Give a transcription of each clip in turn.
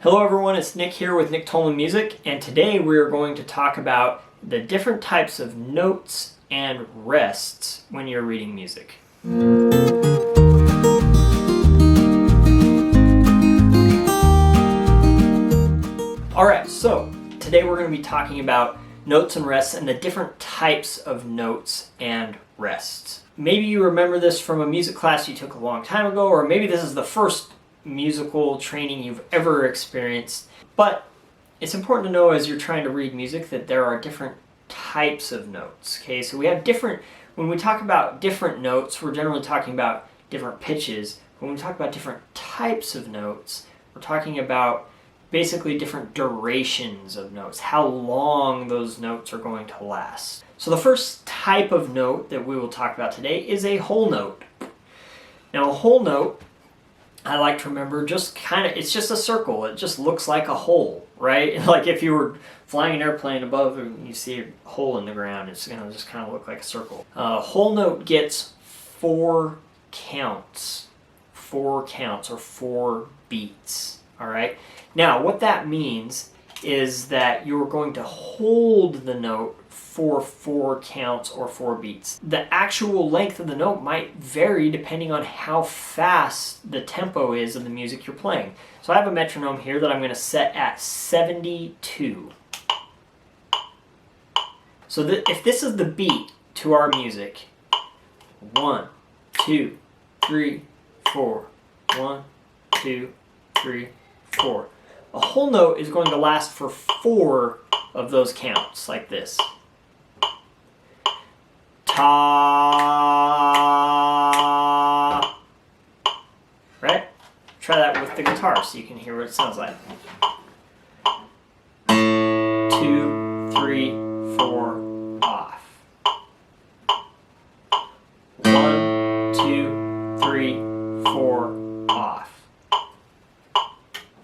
Hello everyone, it's Nick here with Nick Tolman Music, and today we are going to talk about the different types of notes and rests when you're reading music. Alright, so today we're going to be talking about notes and rests and the different types of notes and rests. Maybe you remember this from a music class you took a long time ago, or maybe this is the first musical training you've ever experienced. But it's important to know as you're trying to read music that there are different types of notes. Okay, so we have when we talk about different notes, we're generally talking about different pitches. When we talk about different types of notes, we're talking about basically different durations of notes, how long those notes are going to last. So the first type of note that we will talk about today is a whole note. Now a whole note, I like to remember, it's just a circle. It just looks like a hole, right? Like if you were flying an airplane above and you see a hole in the ground, it's going to just kind of look like a circle. A whole note gets 4 counts or 4 beats, all right? Now, what that means is that you're going to hold the note for 4 counts or 4 beats. The actual length of the note might vary depending on how fast the tempo is of the music you're playing. So I have a metronome here that I'm going to set at 72. So if this is the beat to our music, 1, 2, 3, 4, 1, 2, 3, 4. A whole note is going to last for 4 of those counts, like this. Ta. Right? Try that with the guitar so you can hear what it sounds like. 2, 3, 4, off. 1, 2, 3, 4, off.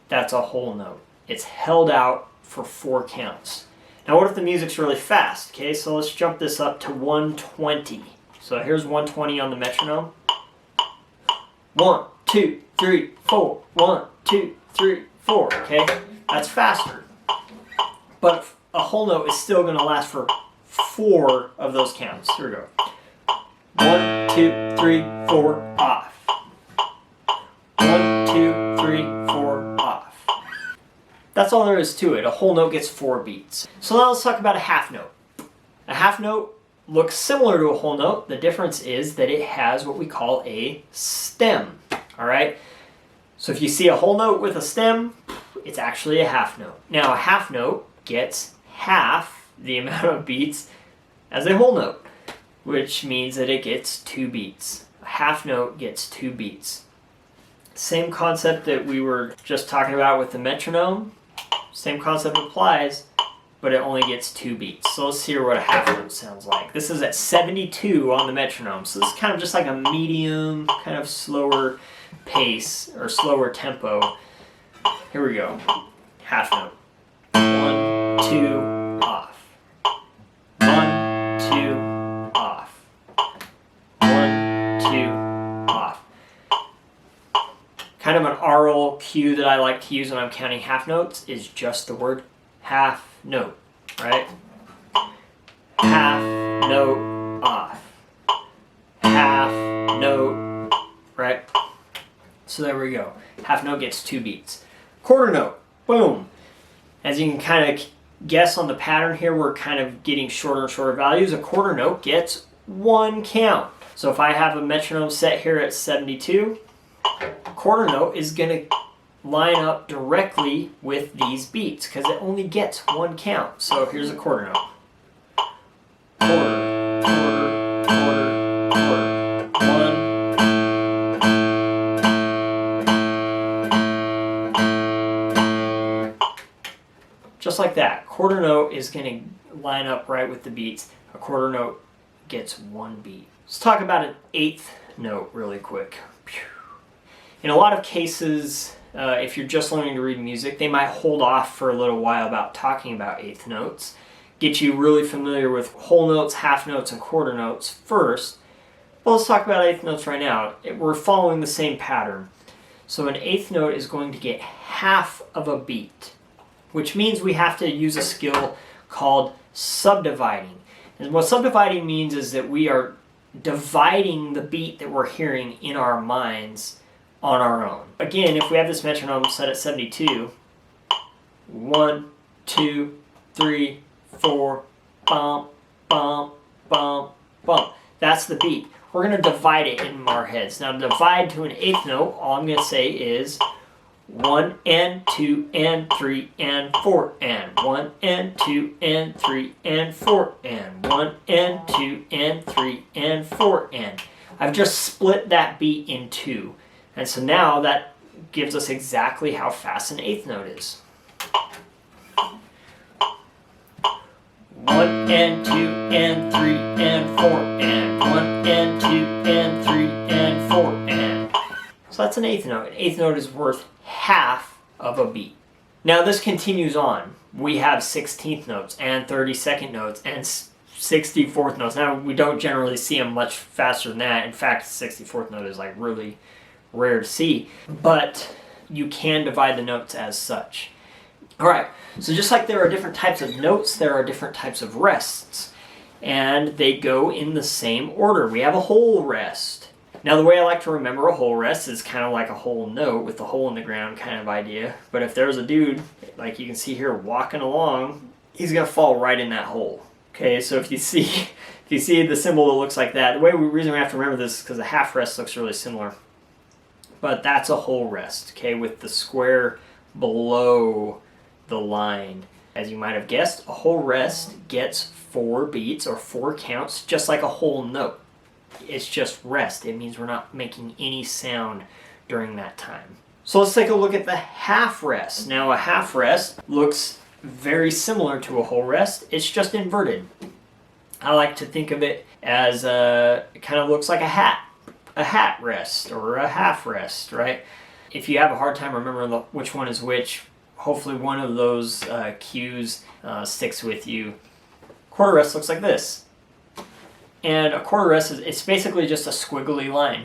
That's a whole note. It's held out for 4 counts. Now what if the music's really fast? Okay, so let's jump this up to 120. So here's 120 on the metronome. 1, 2, 3, 4. 1, 2, 3, 4. Okay, that's faster. But a whole note is still going to last for 4 of those counts. Here we go. 1, 2, 3, 4, off. 1, 2, 3, 4, off. That's all there is to it. A whole note gets 4 beats. So now let's talk about a half note. A half note looks similar to a whole note. The difference is that it has what we call a stem. All right? So if you see a whole note with a stem, it's actually a half note. Now a half note gets half the amount of beats as a whole note, which means that it gets 2 beats. A half note gets 2 beats. Same concept that we were just talking about with the metronome. Same concept applies, but it only gets 2 beats. So let's hear what a half note sounds like. This is at 72 on the metronome. So this is kind of just like a medium, kind of slower pace or slower tempo. Here we go. Half note. 1, 2, off. 1, 2, off. 1, 2, off. Kind of an aural cue that I like to use when I'm counting half notes is just the word half note, right? Half note off. Half note, right? So there we go. Half note gets 2 beats. Quarter note, boom. As you can kind of guess on the pattern here, we're kind of getting shorter and shorter values. A quarter note gets 1 count. So if I have a metronome set here at 72, quarter note is going to line up directly with these beats because it only gets 1 count. So here's a quarter note. Quarter, quarter, quarter, quarter. 1. Just like that. Quarter note is going to line up right with the beats. A quarter note gets 1 beat. Let's talk about an 8th note really quick. In a lot of cases, if you're just learning to read music, they might hold off for a little while about talking about 8th notes, get you really familiar with whole notes, half notes, and quarter notes first. Well, let's talk about 8th notes right now. We're following the same pattern. So an eighth note is going to get half of a beat, which means we have to use a skill called subdividing. And what subdividing means is that we are dividing the beat that we're hearing in our minds on our own. Again, if we have this metronome set at 72, 1, 2, 3, 4, bump, bump, bump, bump. That's the beat. We're going to divide it in our heads. Now, to divide to an eighth note, all I'm going to say is 1 and 2 and 3 and 4 and 1 and 2 and 3 and 4 and 1 and 2 and 3 and 4 and. I've just split that beat in two. And so now that gives us exactly how fast an eighth note is. 1 and 2 and 3 and 4 and 1 and 2 and 3 and 4 and. So that's an eighth note. An eighth note is worth half of a beat. Now this continues on. We have 16th notes and 32nd notes and 64th notes. Now we don't generally see them much faster than that. In fact, 64th note is like really rare to see, but you can divide the notes as such. Alright, so just like there are different types of notes, there are different types of rests, and they go in the same order. We have a whole rest. Now the way I like to remember a whole rest is kind of like a whole note with the hole in the ground kind of idea, but if there's a dude, like you can see here, walking along, he's going to fall right in that hole. Okay, so if you see the symbol that looks like that, the reason we have to remember this is because a half rest looks really similar. But that's a whole rest, okay, with the square below the line. As you might have guessed, a whole rest gets 4 beats or 4 counts, just like a whole note. It's just rest. It means we're not making any sound during that time. So let's take a look at the half rest. Now a half rest looks very similar to a whole rest. It's just inverted. I like to think of it as it kind of looks like a hat rest or a half rest, right? If you have a hard time remembering which one is which, hopefully one of those cues sticks with you. Quarter rest looks like this. And a quarter rest it's basically just a squiggly line.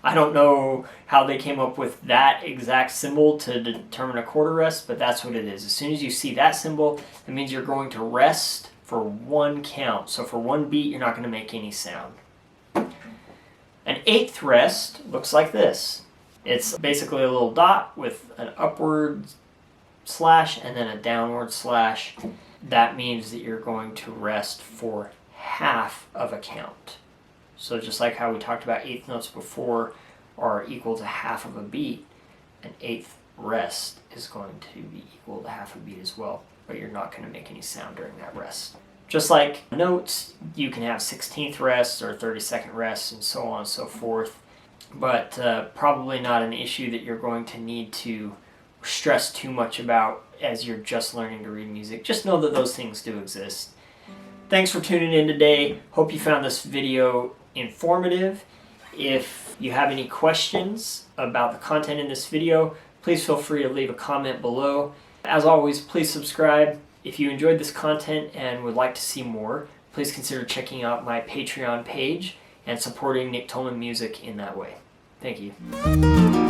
I don't know how they came up with that exact symbol to determine a quarter rest, but that's what it is. As soon as you see that symbol, it means you're going to rest for 1 count. So for 1 beat, you're not going to make any sound. An eighth rest looks like this. It's basically a little dot with an upward slash and then a downward slash. That means that you're going to rest for half of a count. So just like how we talked about eighth notes before are equal to half of a beat, an eighth rest is going to be equal to half a beat as well, but you're not going to make any sound during that rest. Just like notes, you can have 16th rests or 32nd rests and so on and so forth, but probably not an issue that you're going to need to stress too much about as you're just learning to read music. Just know that those things do exist. Thanks for tuning in today. Hope you found this video informative. If you have any questions about the content in this video, please feel free to leave a comment below. As always, please subscribe. If you enjoyed this content and would like to see more, please consider checking out my Patreon page and supporting Nick Tolman Music in that way. Thank you.